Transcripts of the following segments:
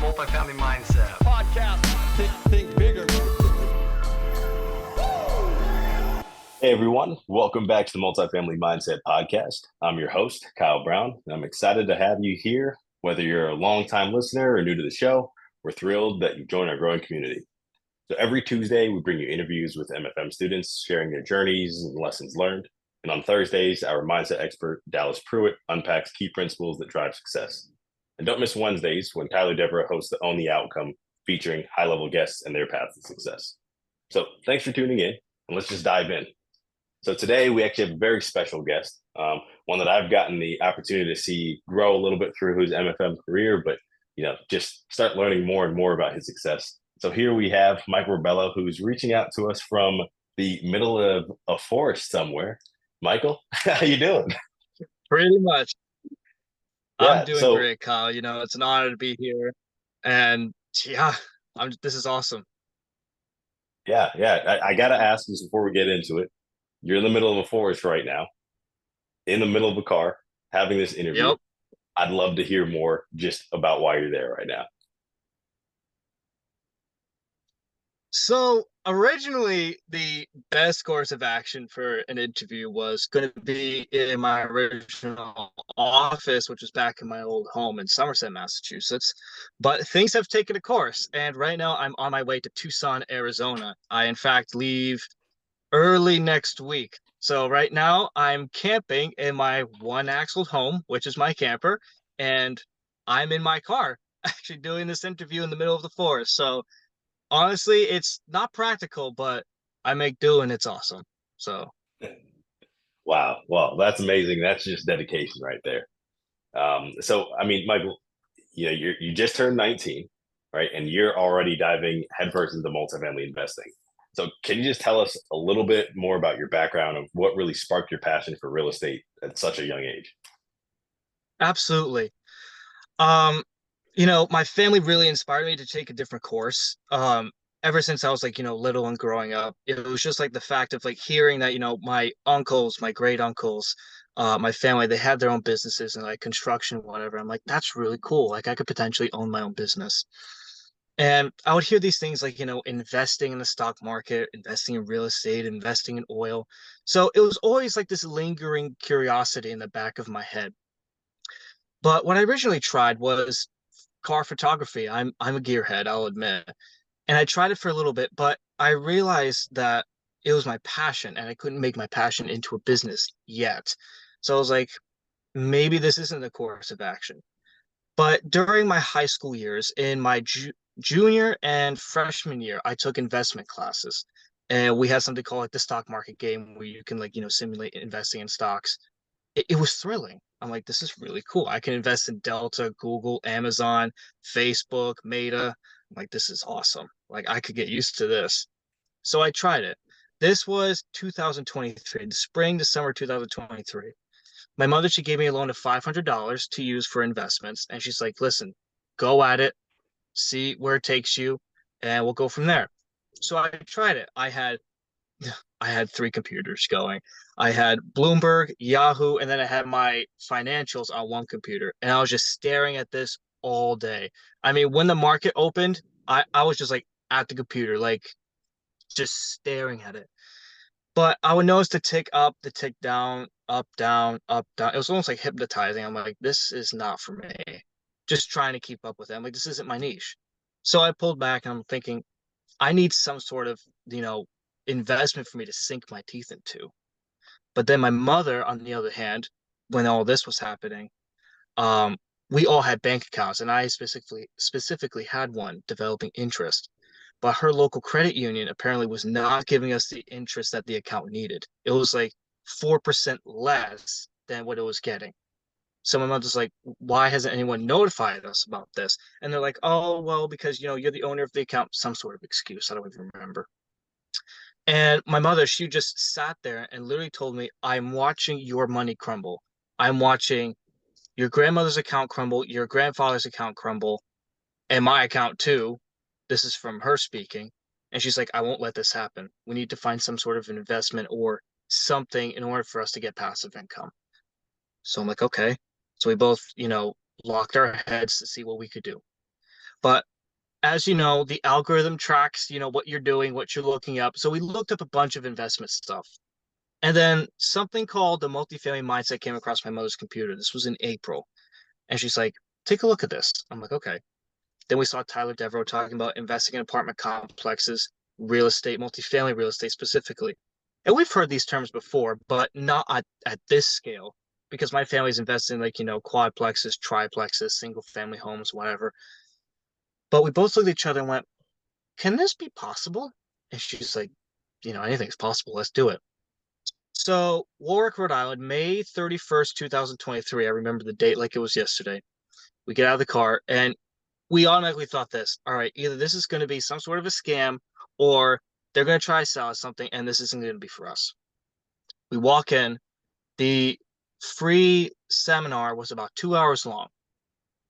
Multifamily Mindset podcast. Think bigger. Hey everyone, welcome back to the Multifamily Mindset podcast. I'm your host, Kyle Brown, and I'm excited to have you here. Whether you're a longtime listener or new to the show, we're thrilled that you joined our growing community. So every Tuesday, we bring you interviews with MFM students sharing their journeys and lessons learned. And on Thursdays, our mindset expert, Dallas Pruitt, unpacks key principles that drive success. And don't miss Wednesdays when Tyler Deveraux hosts the Own the Outcome, featuring high-level guests and their paths to success. So thanks for tuning in, and let's just dive in. So today we actually have a very special guest, one that I've gotten the opportunity to see grow a little bit through his MFM career, but just start learning more and more about his success. So here we have Michael Rebelo, who's reaching out to us from the middle of a forest somewhere. Michael, how you doing? Pretty much. Yeah, I'm doing great, Kyle. It's an honor to be here, and this is awesome. Yeah. I gotta ask this before we get into it. You're in the middle of a forest right now, in the middle of a car, having this interview. Yep. I'd love to hear more just about why you're there right now. So originally, the best course of action for an interview was going to be in my original office, which was back in my old home in Somerset, Massachusetts. But things have taken a course, and right now I'm on my way to Tucson, Arizona. I, in fact, leave early next week. So right now I'm camping in my one-axled home, which is my camper, and I'm in my car actually doing this interview in the middle of the forest. So honestly, it's not practical, but I make do and it's awesome. So Wow. Well, that's amazing. That's just dedication right there. Michael, you just turned 19, right? And you're already diving headfirst into multifamily investing. So can you just tell us a little bit more about your background of what really sparked your passion for real estate at such a young age? absolutely. My family really inspired me to take a different course. Ever since I was like, little and growing up, it was just like the fact of like hearing that, my uncles, my great uncles, my family, they had their own businesses and like construction, whatever. I'm like, that's really cool. Like I could potentially own my own business. And I would hear these things like, investing in the stock market, investing in real estate, investing in oil. So it was always like this lingering curiosity in the back of my head. But what I originally tried was car photography. I'm a gearhead, I'll admit. And I tried it for a little bit, but I realized that it was my passion and I couldn't make my passion into a business yet. So I was like, maybe this isn't the course of action. But during my high school years, in my junior and freshman year, I took investment classes. And we had something called like the stock market game where you can like, simulate investing in stocks. It was thrilling. I'm like, this is really cool. I can invest in Delta, Google, Amazon, Facebook, Meta. I'm like, this is awesome. Like, I could get used to this. So I tried it. This was 2023, the spring to summer 2023. My mother, she gave me a loan of $500 to use for investments. And she's like, listen, go at it, see where it takes you, and we'll go from there. So I tried it. I had three computers going. I had Bloomberg, Yahoo, and then I had my financials on one computer. And I was just staring at this all day. I mean, when the market opened, I was just like at the computer, like just staring at it. But I would notice the tick up, the tick down, up, down, up, down. It was almost like hypnotizing. I'm like, this is not for me. Just trying to keep up with it. I'm like, this isn't my niche. So I pulled back and I'm thinking, I need some sort of, investment for me to sink my teeth into. But then my mother, on the other hand, when all this was happening, um, we all had bank accounts, and I specifically had one developing interest. But her local credit union apparently was not giving us the interest that the account needed. It was like 4% less than what it was getting. So my mother's like, why hasn't anyone notified us about this? And they're like, oh, well, because you're the owner of the account, some sort of excuse. I don't even remember. And my mother, she just sat there and literally told me, I'm watching your money crumble. I'm watching your grandmother's account crumble, your grandfather's account crumble, and my account too. This is from her speaking. And she's like, I won't let this happen. We need to find some sort of investment or something in order for us to get passive income. So I'm like, okay. So we both, locked our heads to see what we could do. But as you know, the algorithm tracks, what you're doing, what you're looking up. So we looked up a bunch of investment stuff. And then something called the Multifamily Mindset came across my mother's computer. This was in April. And she's like, take a look at this. I'm like, okay. Then we saw Tyler Deveraux talking about investing in apartment complexes, real estate, multifamily real estate specifically. And we've heard these terms before, but not at this scale because my family's invested in quadplexes, triplexes, single family homes, whatever. But we both looked at each other and went, can this be possible? And she's like, anything's possible. Let's do it. So Warwick, Rhode Island, May 31st, 2023. I remember the date like it was yesterday. We get out of the car and we automatically thought this, all right, either this is going to be some sort of a scam or they're going to try to sell us something and this isn't going to be for us. We walk in. The free seminar was about 2 hours long.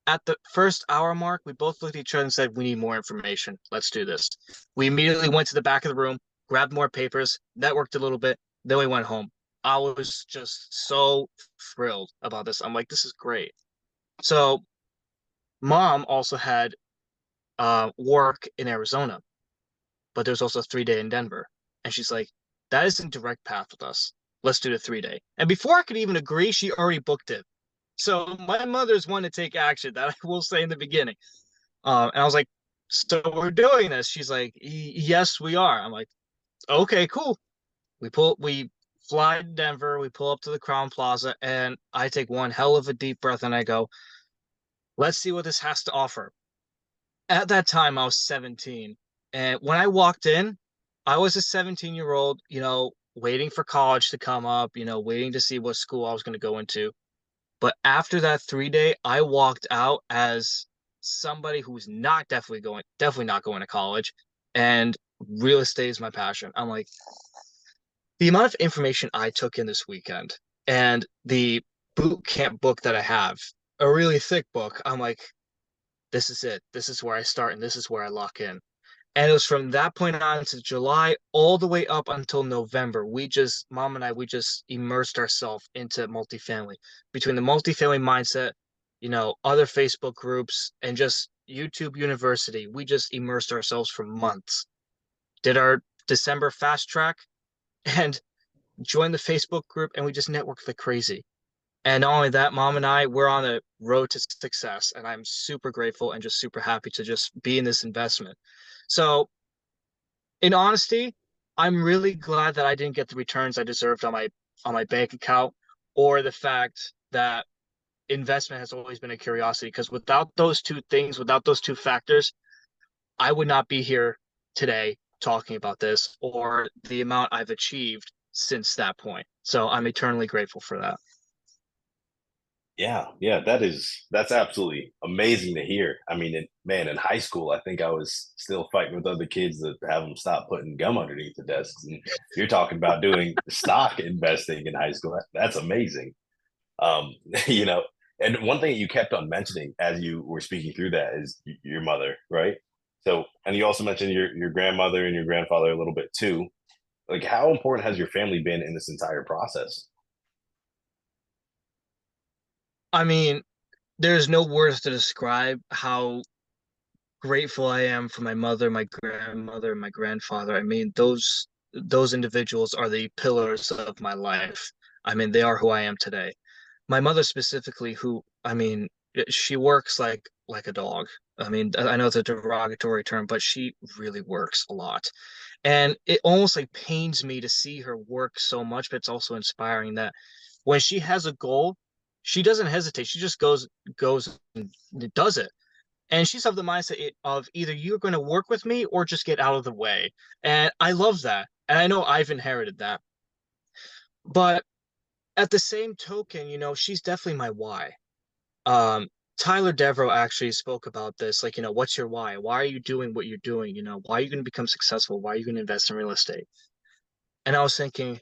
At the first hour mark, we both looked at each other and said, we need more information. Let's do this. We immediately went to the back of the room, grabbed more papers, networked a little bit, then we went home. I was just so thrilled about this. I'm like, this is great. So mom also had work in Arizona, but there's also a 3 day in Denver. And she's like, that is in direct path with us. Let's do the 3 day. And before I could even agree, she already booked it. So my mother's one to take action, that I will say in the beginning. And I was like, so we're doing this. She's like, yes, we are. I'm like, okay, cool. We fly to Denver, we pull up to the Crown Plaza, and I take one hell of a deep breath and I go, let's see what this has to offer. At that time, I was 17. And when I walked in, I was a 17-year-old, waiting for college to come up, waiting to see what school I was going to go into. But after that 3 day, I walked out as somebody who's definitely not going to college. And real estate is my passion. I'm like, the amount of information I took in this weekend and the boot camp book that I have, a really thick book, I'm like, this is it. This is where I start and this is where I lock in. And it was from that point on to July all the way up until November. Mom and I, we just immersed ourselves into multifamily between the multifamily mindset, other Facebook groups and just YouTube University. We just immersed ourselves for months. Did our December fast track and joined the Facebook group and we just networked like crazy. And not only that, mom and I, we're on a road to success. And I'm super grateful and just super happy to just be in this investment. So in honesty, I'm really glad that I didn't get the returns I deserved on my bank account, or the fact that investment has always been a curiosity. Because without those two things, without those two factors, I would not be here today talking about this or the amount I've achieved since that point. So I'm eternally grateful for that. Yeah, that's absolutely amazing to hear. I mean, man, in high school, I think I was still fighting with other kids to have them stop putting gum underneath the desks. And you're talking about doing stock investing in high school. That's amazing. Um, you know, and one thing you kept on mentioning as you were speaking through that is your mother, right? So, and you also mentioned your grandmother and your grandfather a little bit too. Like, how important has your family been in this entire process? I mean, there's no words to describe how grateful I am for my mother, my grandmother, and my grandfather. I mean, those individuals are the pillars of my life. I mean, they are who I am today. My mother specifically, who, I mean, she works like a dog. I mean, I know it's a derogatory term, but she really works a lot. And it almost like pains me to see her work so much, but it's also inspiring that when she has a goal, she doesn't hesitate. She just goes and does it. And she's of the mindset of either you're going to work with me or just get out of the way. And I love that. And I know I've inherited that. But at the same token, she's definitely my why. Um, Tyler Deveraux actually spoke about this, like, what's your why? Why are you doing what you're doing? Why are you going to become successful? Why are you going to invest in real estate? And I was thinking,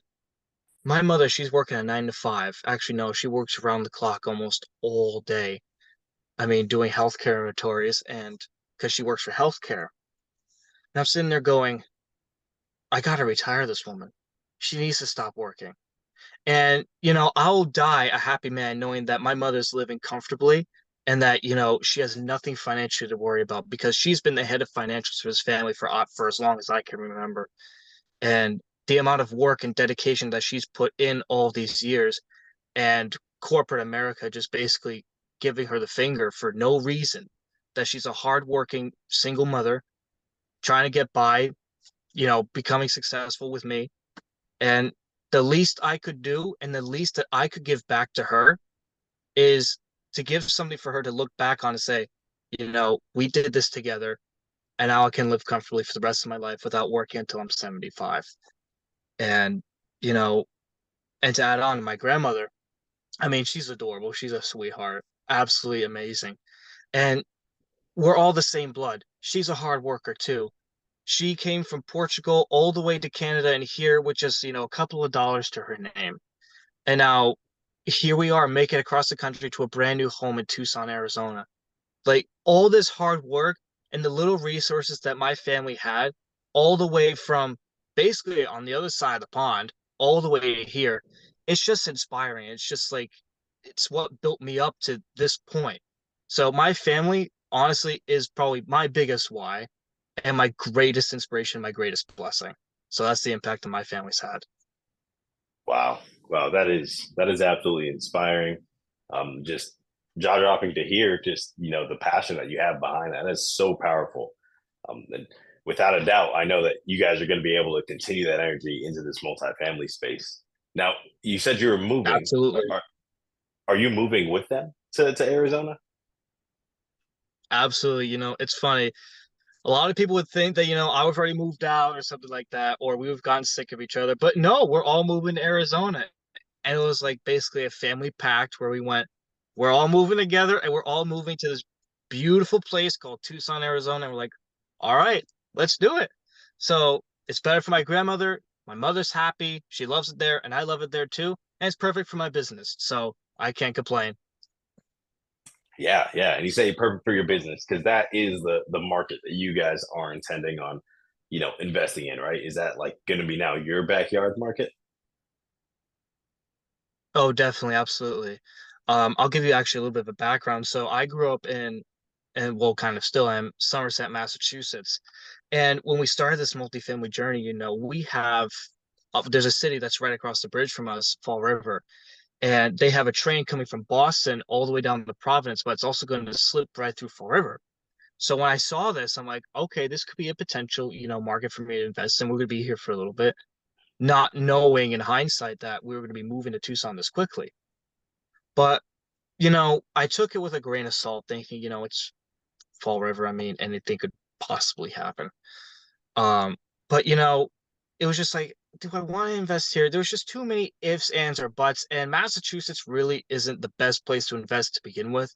my mother, she's working a 9 to 5. Actually, no, she works around the clock almost all day. I mean, doing healthcare inventories and because she works for healthcare. And I'm sitting there going, I gotta retire this woman. She needs to stop working. And, I'll die a happy man knowing that my mother's living comfortably and that, she has nothing financially to worry about because she's been the head of financials for this family for as long as I can remember. And the amount of work and dedication that she's put in all these years, and corporate America just basically giving her the finger for no reason, that she's a hardworking single mother trying to get by, becoming successful with me. And the least I could do and the least that I could give back to her is to give something for her to look back on and say, we did this together, and now I can live comfortably for the rest of my life without working until I'm 75. And, you know, and to add on, my grandmother, I mean, she's adorable. She's a sweetheart, absolutely amazing. And we're all the same blood. She's a hard worker too. She came from Portugal all the way to Canada and here with just, a couple of dollars to her name. And now here we are making it across the country to a brand new home in Tucson, Arizona. Like all this hard work and the little resources that my family had, all the way from basically on the other side of the pond, all the way to here, it's just inspiring. It's just like, it's what built me up to this point. So my family, honestly, is probably my biggest why and my greatest inspiration, my greatest blessing. So that's the impact that my family's had. Wow. Wow. That is absolutely inspiring. Just jaw dropping to hear just, the passion that you have behind that. That's so powerful. And without a doubt, I know that you guys are going to be able to continue that energy into this multifamily space. Now, you said you were moving. Absolutely. Are you moving with them to Arizona? Absolutely. It's funny. A lot of people would think that, I've already moved out or something like that, or we've gotten sick of each other. But no, we're all moving to Arizona. And it was like basically a family pact where we went, we're all moving together and we're all moving to this beautiful place called Tucson, Arizona. And we're like, all right, let's do it. So it's better for my grandmother. My mother's happy. She loves it there and I love it there too. And it's perfect for my business. So I can't complain. Yeah, yeah. And you say perfect for your business because that is the market that you guys are intending on, investing in, right? Is that like going to be now your backyard market? Oh, definitely, absolutely. I'll give you actually a little bit of a background. So I grew up and well, kind of still am, Somerset, Massachusetts. And when we started this multifamily journey, we have there's a city that's right across the bridge from us, Fall River, and they have a train coming from Boston all the way down to Providence, but it's also going to slip right through Fall River. So when I saw this, I'm like, okay, this could be a potential, market for me to invest in. We're going to be here for a little bit, not knowing in hindsight that we were going to be moving to Tucson this quickly. But, I took it with a grain of salt, thinking, it's Fall River. I mean, anything could possibly happen. Um, but it was just like, do I want to invest here? There was just too many ifs, ands, or buts, and Massachusetts really isn't the best place to invest to begin with.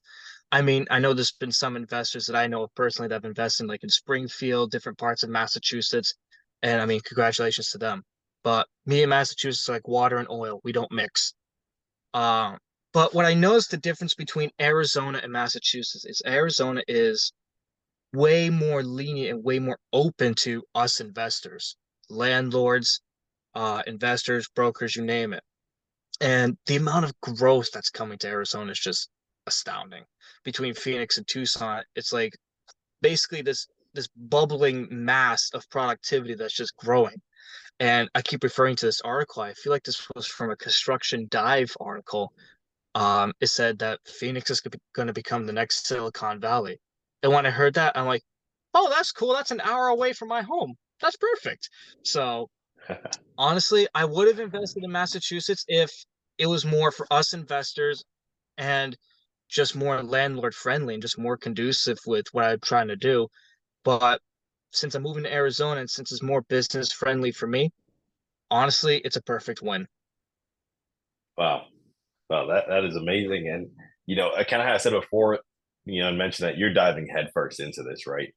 I mean, I know there's been some investors that I know personally that have invested like in Springfield, different parts of Massachusetts, and I mean, congratulations to them. But me and Massachusetts are like water and oil; we don't mix. Um, but what I noticed the difference between Arizona and Massachusetts is Arizona is way more lenient and way more open to us investors, landlords, investors, brokers, you name it. And the amount of growth that's coming to Arizona is just astounding. Between Phoenix and Tucson, it's like basically this bubbling mass of productivity that's just growing. And I keep referring to this article. I feel like this was from a construction dive article. It said that Phoenix is going to become the next Silicon Valley. And when I heard that, I'm like, oh, that's cool. That's an hour away from my home. That's perfect. So honestly, I would have invested in Massachusetts if it was more for us investors and just more landlord friendly and just more conducive with what I'm trying to do. But since I'm moving to Arizona and since it's more business friendly for me, honestly, it's a perfect win. Wow. Wow, that is amazing. And I kind of had said before, and mentioned that you're diving headfirst into this, right?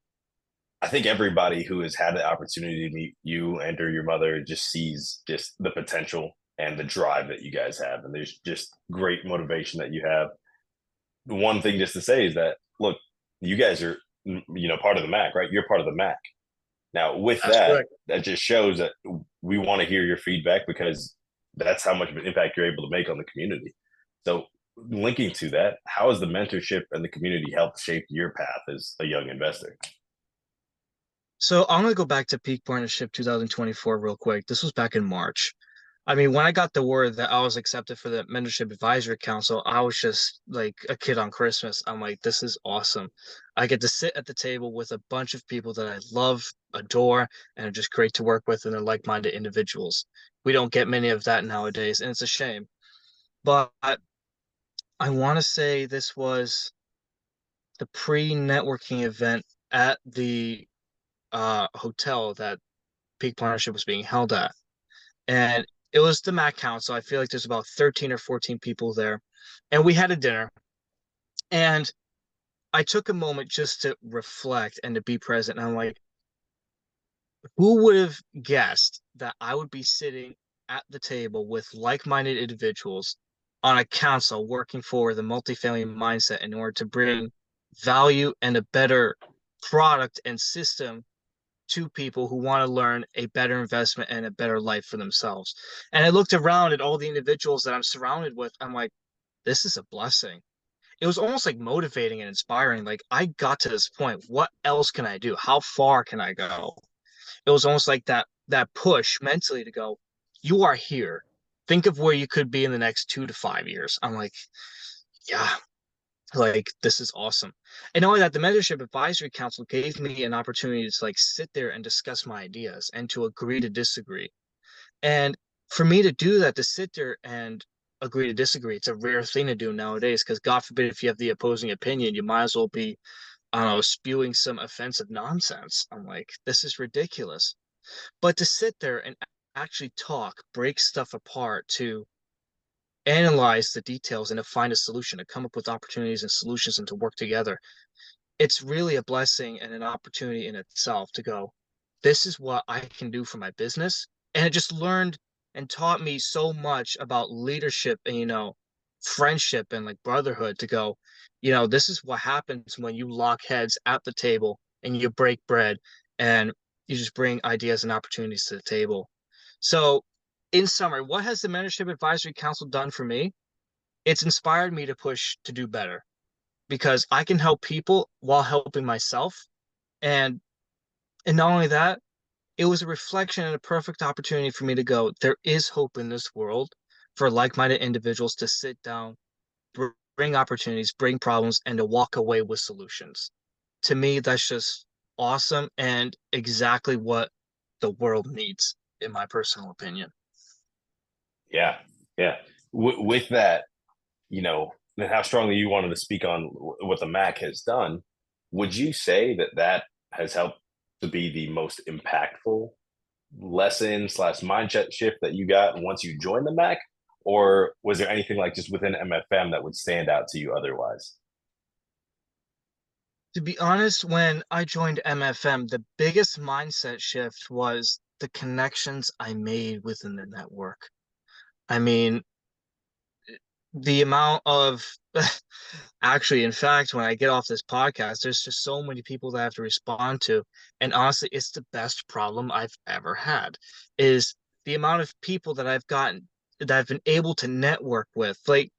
I think everybody who has had the opportunity to meet you and or your mother just sees just the potential and the drive that you guys have. And there's just great motivation that you have. One thing just to say is that look, you guys are part of the MAC, right? You're part of the MAC. Now, with That's that, correct. that just shows that we want to hear your feedback because that's how much of an impact you're able to make on the community. So linking to that, how has the mentorship and the community helped shape your path as a young investor? So I'm gonna go back to Peak Partnership 2024 real quick. This was back in March. I mean, when I got the word that I was accepted for the Mentorship Advisory Council, I was just like a kid on Christmas. I'm like, this is awesome. I get to sit at the table with a bunch of people that I love, adore, and are just great to work with, and they're like-minded individuals. We don't get many of that nowadays, and it's a shame. But I want to say this was the pre-networking event at the hotel that Peak Partnership was being held at. And it was the Mac Council. I feel like there's about 13 or 14 people there. And we had a dinner. And I took a moment just to reflect and to be present. And I'm like, who would have guessed that I would be sitting at the table with like-minded individuals on a council working for the multifamily mindset in order to bring value and a better product and system to people who want to learn a better investment and a better life for themselves. And I looked around at all the individuals that I'm surrounded with. I'm like, this is a blessing. It was almost like motivating and inspiring. Like, I got to this point. What else can I do? How far can I go? It was almost like that push mentally to go, you are here. Think of where you could be in the next 2 to 5 years. I'm like, yeah, like this is awesome. And not only that, the mentorship advisory council gave me an opportunity to like sit there and discuss my ideas and to agree to disagree. And for me to do that, to sit there and agree to disagree, it's a rare thing to do nowadays because God forbid if you have the opposing opinion, you might as well be, I don't know, spewing some offensive nonsense. I'm like, this is ridiculous. But to sit there and actually talk, break stuff apart, to analyze the details and to find a solution, to come up with opportunities and solutions and to work together, it's really a blessing and an opportunity in itself to go, this is what I can do for my business. And it just learned and taught me so much about leadership and, friendship and like brotherhood to go, this is what happens when you lock heads at the table and you break bread and you just bring ideas and opportunities to the table. So, in summary, what has the Mentorship Advisory Council done for me? It's inspired me to push to do better because I can help people while helping myself. And not only that, it was a reflection and a perfect opportunity for me to go, there is hope in this world for like-minded individuals to sit down, bring opportunities, bring problems, and to walk away with solutions. To me, that's just awesome and exactly what the world needs, in my personal opinion. Yeah, yeah. With that, and how strongly you wanted to speak on what the Mac has done, would you say that that has helped to be the most impactful lesson slash mindset shift that you got once you joined the Mac? Or was there anything like just within MFM that would stand out to you otherwise? To be honest, when I joined MFM, the biggest mindset shift was the connections I made within the network. I mean, the amount of actually, in fact, when I get off this podcast, there's just so many people that I have to respond to. And honestly, it's the best problem I've ever had is the amount of people that I've been able to network with. Like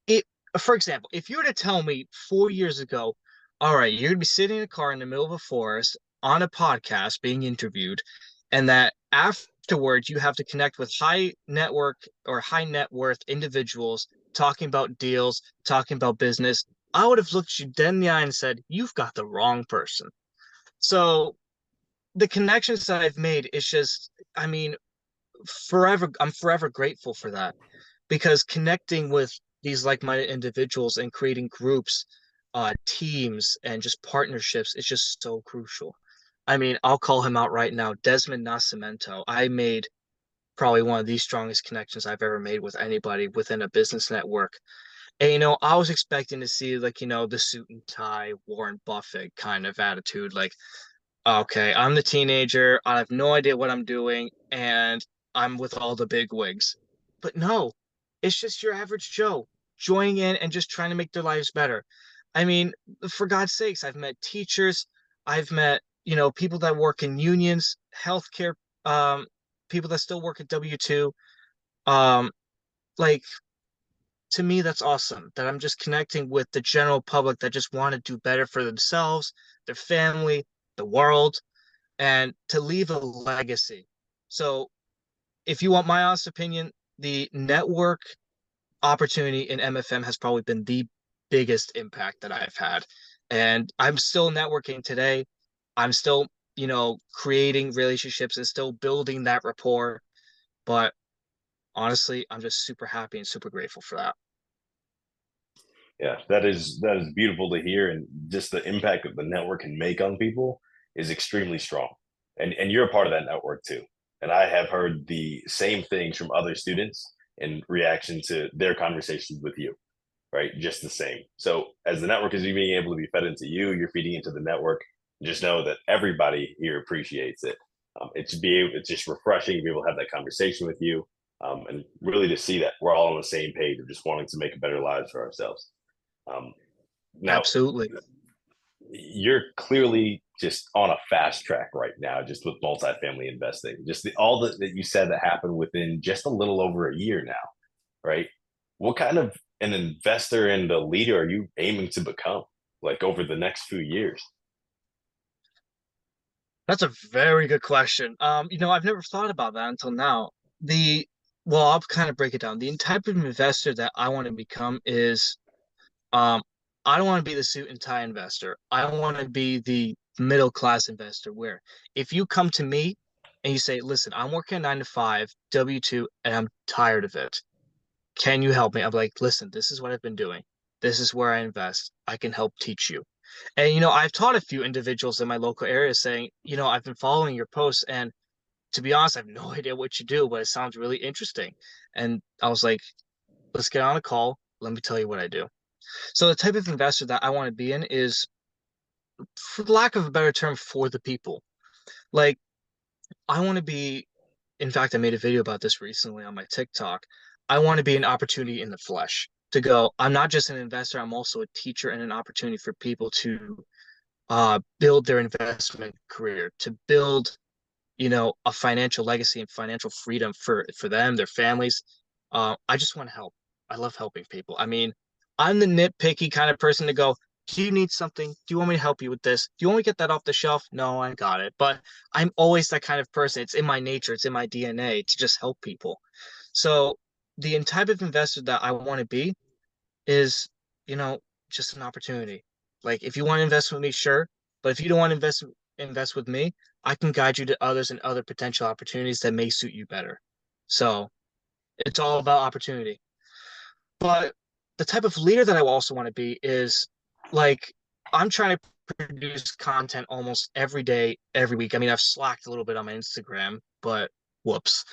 it, for example, if you were to tell me 4 years ago, all right, you're gonna be sitting in a car in the middle of a forest on a podcast being interviewed, and that afterwards you have to connect with high network or high net worth individuals talking about deals, talking about business, I would have looked you dead in the eye and said, you've got the wrong person. So the connections that I've made is just, I mean, I'm forever grateful for that because connecting with these like-minded individuals and creating groups, teams, and just partnerships is just so crucial. I mean, I'll call him out right now, Desmond Nascimento. I made probably one of the strongest connections I've ever made with anybody within a business network. And I was expecting to see like, the suit and tie Warren Buffett kind of attitude, like, okay, I'm the teenager, I have no idea what I'm doing, and I'm with all the big wigs. But no, it's just your average Joe joining in and just trying to make their lives better. I mean, for God's sakes, I've met teachers, I've met, people that work in unions, healthcare, um, people that still work at W-2. Um, like to me, that's awesome that I'm just connecting with the general public that just want to do better for themselves, their family, the world, and to leave a legacy. So, if you want my honest opinion, the network opportunity in MFM has probably been the biggest impact that I've had. And I'm still networking today. I'm still, creating relationships and still building that rapport. But honestly, I'm just super happy and super grateful for that. Yeah, that is beautiful to hear, and just the impact that the network can make on people is extremely strong. And you're a part of that network too. And I have heard the same things from other students in reaction to their conversations with you, right? Just the same. So as the network is being able to be fed into you, you're feeding into the network. Just know that everybody here appreciates it. It's just refreshing to be able to have that conversation with you, and really to see that we're all on the same page of just wanting to make a better lives for ourselves. Um, Now, Absolutely. you're clearly just on a fast track right now, just with multifamily investing. Just all that you said that happened within just a little over a year now, right? What kind of an investor and a leader are you aiming to become, like over the next few years? That's a very good question. I've never thought about that until now. Well, I'll kind of break it down. The type of investor that I want to become is Um, I don't want to be the suit and tie investor. I want to be the middle class investor where if you come to me and you say, listen, I'm working a 9 to 5, W-2, and I'm tired of it. Can you help me? I'm like, listen, this is what I've been doing. This is where I invest. I can help teach you. And, I've taught a few individuals in my local area saying, I've been following your posts, and to be honest, I have no idea what you do, but it sounds really interesting. And I was like, let's get on a call. Let me tell you what I do. So the type of investor that I want to be in is, for lack of a better term, for the people. Like, I want to be, in fact, I made a video about this recently on my TikTok. I want to be an opportunity in the flesh to go, I'm not just an investor, I'm also a teacher and an opportunity for people to build their investment career, to build a financial legacy and financial freedom for them, their families. I just want to help. I love helping people. I mean, I'm the nitpicky kind of person to go, do you need something? Do you want me to help you with this? Do you want me to get that off the shelf? No, I got it. But I'm always that kind of person. It's in my nature, it's in my DNA to just help people. So the type of investor that I want to be is, you know, just an opportunity. Like if you want to invest with me, sure. But if you don't want to invest with me, I can guide you to others and other potential opportunities that may suit you better. So it's all about opportunity. But the type of leader that I also want to be is like I'm trying to produce content almost every day, every week. I mean, I've slacked a little bit on my Instagram, but whoops.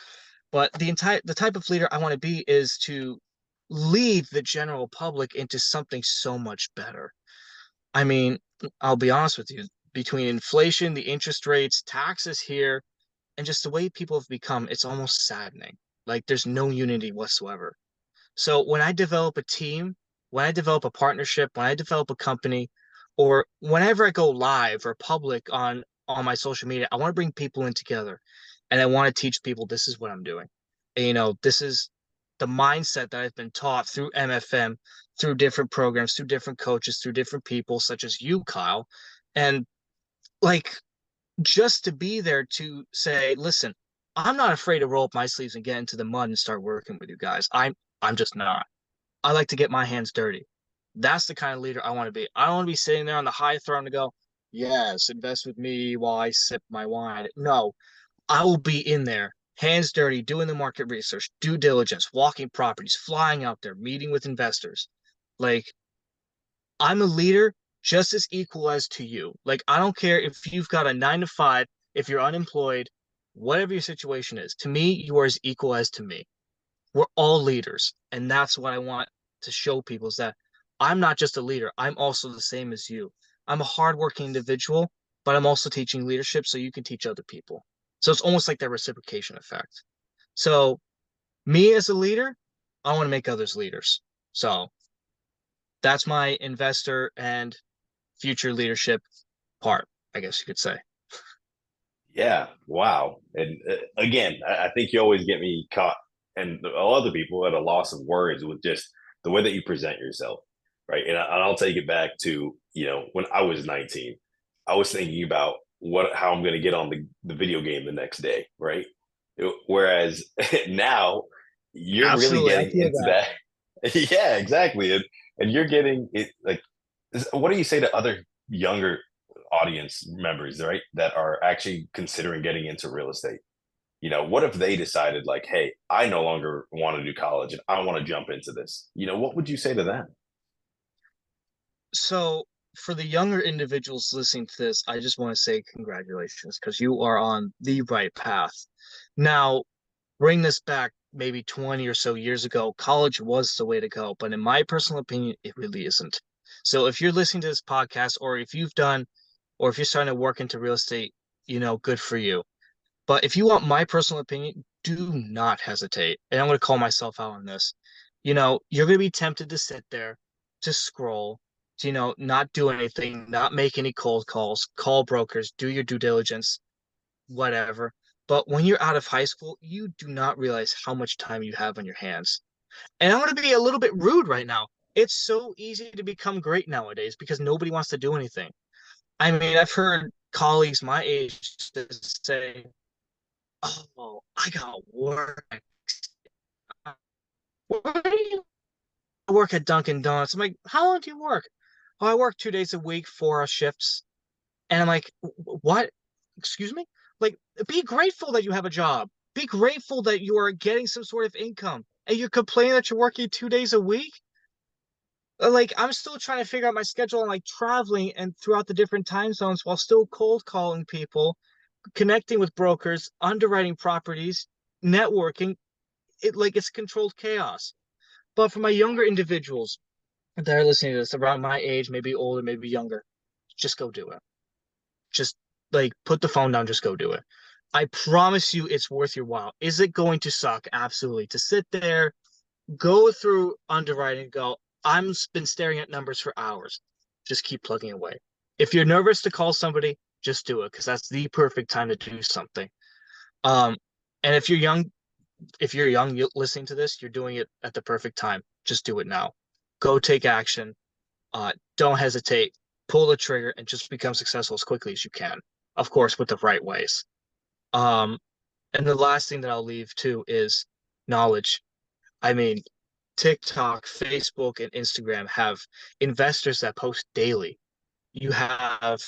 But the type of leader I want to be is to lead the general public into something so much better. I mean, I'll be honest with you, between inflation, the interest rates, taxes here, and just the way people have become, it's almost saddening. Like there's no unity whatsoever. So when I develop a team, when I develop a partnership, when I develop a company, or whenever I go live or public on my social media, I want to bring people in together and I want to teach people this is what I'm doing. And, this is the mindset that I've been taught through MFM, through different programs, through different coaches, through different people such as you, Kyle. And like just to be there to say, listen, I'm not afraid to roll up my sleeves and get into the mud and start working with you guys. I'm just not. I like to get my hands dirty. That's the kind of leader I want to be. I don't want to be sitting there on the high throne to go, yes, invest with me while I sip my wine. No, I will be in there, hands dirty, doing the market research, due diligence, walking properties, flying out there, meeting with investors. Like, I'm a leader just as equal as to you. Like, I don't care if you've got a 9 to 5, if you're unemployed, whatever your situation is. To me, you are as equal as to me. We're all leaders. And that's what I want to show people is that I'm not just a leader. I'm also the same as you. I'm a hardworking individual, but I'm also teaching leadership so you can teach other people. So it's almost like that reciprocation effect. So me as a leader, I want to make others leaders. So that's my investor and future leadership part, I guess you could say. Yeah, wow. And again, I think you always get me caught, and all other people at a loss of words with just the way that you present yourself, right? And I'll take it back to, when I was 19, I was thinking about how I'm going to get on the video game the next day, right? Whereas now you're really Absolutely. I getting feel into that. that. Yeah, exactly. And you're getting it like, what do you say to other younger audience members, right, that are actually considering getting into real estate? What if they decided like, hey, I no longer want to do college and I want to jump into this? What would you say to them? So for the younger individuals listening to this, I just want to say congratulations because you are on the right path. Now, bring this back maybe 20 or so years ago, college was the way to go, but in my personal opinion, it really isn't. So if you're listening to this podcast, or if you're starting to work into real estate, good for you. But if you want my personal opinion, do not hesitate. And I'm going to call myself out on this. You're going to be tempted to sit there, to scroll, to, not do anything, not make any cold calls, call brokers, do your due diligence, whatever. But when you're out of high school, you do not realize how much time you have on your hands. And I'm going to be a little bit rude right now. It's so easy to become great nowadays because nobody wants to do anything. I mean, I've heard colleagues my age say, "Oh, I got work. Where do you work at Dunkin' Donuts?" I'm like, "How long do you work?" "Oh, I work 2 days a week, 4 shifts." And I'm like, "What? Excuse me?" Like, be grateful that you have a job. Be grateful that you are getting some sort of income. And you're complaining that you're working 2 days a week? Like, I'm still trying to figure out my schedule and like traveling and throughout the different time zones while still cold calling people, connecting with brokers, underwriting properties, networking. It's controlled chaos. But for my younger individuals that are listening to this around my age, maybe older, maybe younger, just go do it. Just like put the phone down, just go do it. I promise you it's worth your while. Is it going to suck? Absolutely. To sit there, go through underwriting, go, I'm been staring at numbers for hours. Just keep plugging away. If you're nervous to call somebody, just do it because that's the perfect time to do something. Um, and if you're young listening to this, you're doing it at the perfect time. Just do it now. Go take action. Don't hesitate. Pull the trigger and just become successful as quickly as you can. Of course, with the right ways. Um, and the last thing that I'll leave too is knowledge. I mean, TikTok, Facebook, and Instagram have investors that post daily. You have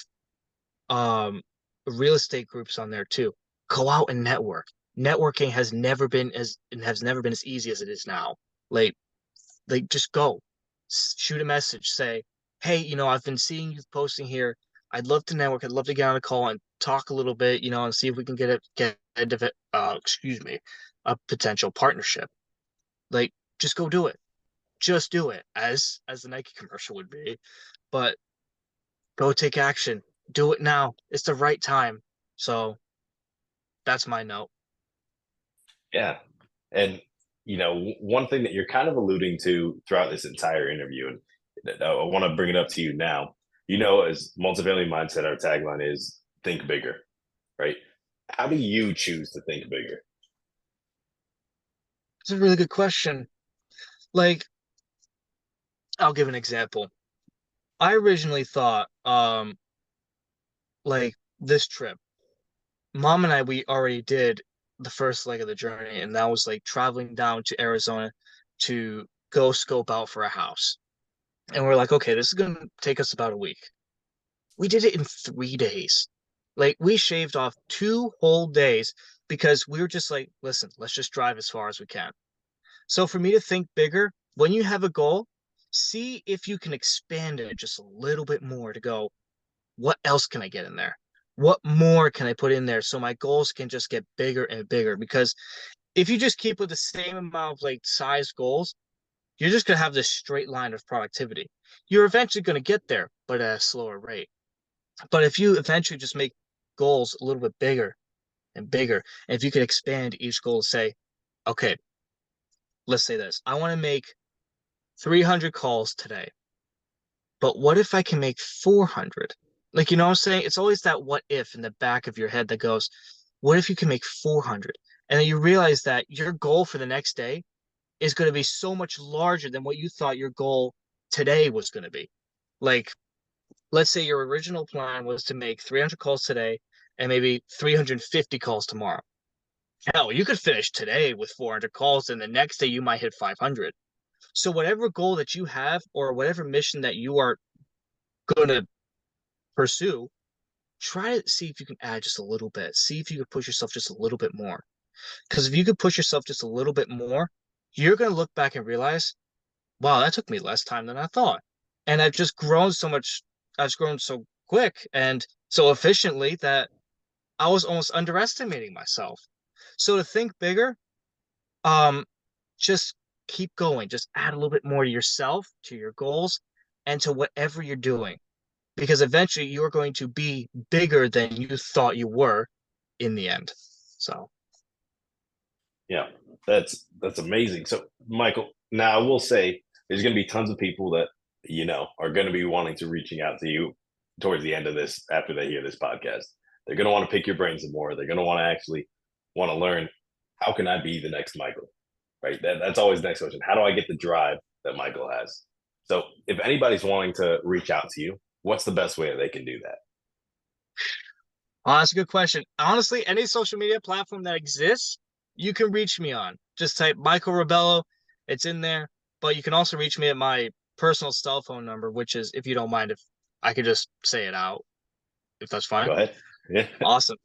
um real estate groups on there too. Go out and network. Networking has never been as easy as it is now. Like just go. Shoot a message, say, "Hey, I've been seeing you posting here. I'd love to network. I'd love to get on a call and talk a little bit, and see if we can excuse me, a potential partnership." Like just go do it. Just do it, as the Nike commercial would be. But go take action. Do it now. It's the right time. So that's my note. Yeah. And, one thing that you're kind of alluding to throughout this entire interview, and I want to bring it up to you now, as Multifamily Mindset, our tagline is think bigger, right? How do you choose to think bigger? It's a really good question. Like, I'll give an example. I originally thought, like this trip, mom and I, we already did the first leg of the journey, and that was like traveling down to Arizona to go scope out for a house. And we're like, okay, this is gonna take us about a week. We did it in 3 days. Like we shaved off 2 whole days because we were just like, listen, let's just drive as far as we can. So for me to think bigger, when you have a goal, see if you can expand it just a little bit more to go, what else can I get in there? What more can I put in there so my goals can just get bigger and bigger? Because if you just keep with the same amount of like size goals, you're just gonna have this straight line of productivity. You're eventually gonna get there, but at a slower rate. But if you eventually just make goals a little bit bigger and bigger, and if you could expand each goal, say, okay, let's say this, I want to make 300 calls today, but what if I can make 400? Like, you know what I'm saying? It's always that what if in the back of your head that goes, what if you can make 400? And then you realize that your goal for the next day is going to be so much larger than what you thought your goal today was going to be. Like, let's say your original plan was to make 300 calls today and maybe 350 calls tomorrow. Hell, you could finish today with 400 calls, and the next day you might hit 500. So whatever goal that you have or whatever mission that you are going to pursue, try to see if you can add just a little bit. See if you can push yourself just a little bit more. Because if you could push yourself just a little bit more, you're going to look back and realize, wow, that took me less time than I thought. And I've just grown so much. I've grown so quick and so efficiently that I was almost underestimating myself. So to think bigger, just keep going. Just add a little bit more to yourself, to your goals, and to whatever you're doing. Because eventually you're going to be bigger than you thought you were in the end. So Yeah, that's amazing. So, Michael, now I will say there's going to be tons of people that are going to be wanting to reaching out to you towards the end of this after they hear this podcast. They're going to want to pick your brains some more. They're going to want to actually want to learn, how can I be the next Michael? Right? That's always the next question. How do I get the drive that Michael has? So, if anybody's wanting to reach out to you, what's the best way that they can do that? Oh, that's a good question. Honestly, any social media platform that exists, you can reach me on. Just type Michael Rebelo. It's in there. But you can also reach me at my personal cell phone number, which is, if you don't mind, if I could just say it out, if that's fine. Go ahead. Yeah. Awesome.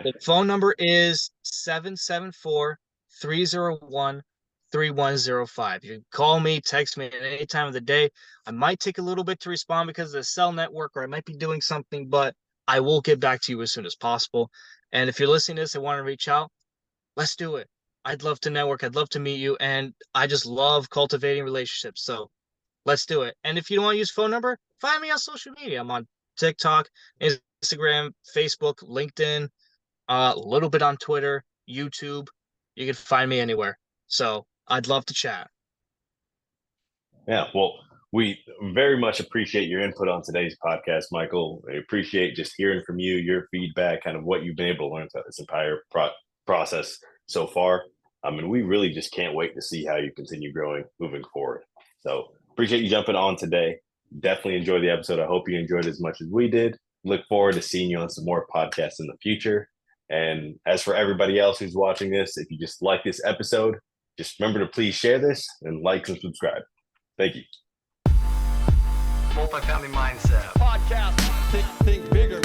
The phone number is 774-301-3105. You can call me, text me at any time of the day. I might take a little bit to respond because of the cell network, or I might be doing something, but I will get back to you as soon as possible. And if you're listening to this and want to reach out, let's do it. I'd love to network. I'd love to meet you. And I just love cultivating relationships. So let's do it. And if you don't want to use phone number, find me on social media. I'm on TikTok, Instagram, Facebook, LinkedIn, a little bit on Twitter, YouTube. You can find me anywhere. So I'd love to chat. Yeah, well, we very much appreciate your input on today's podcast, Michael. I appreciate just hearing from you, your feedback, kind of what you've been able to learn throughout this entire process so far. I mean, we really just can't wait to see how you continue growing moving forward. So appreciate you jumping on today. Definitely enjoy the episode. I hope you enjoyed it as much as we did. Look forward to seeing you on some more podcasts in the future. And as for everybody else who's watching this, if you just like this episode, just remember to please share this and like and subscribe. Thank you. Multifamily Mindset. Podcast. Think bigger.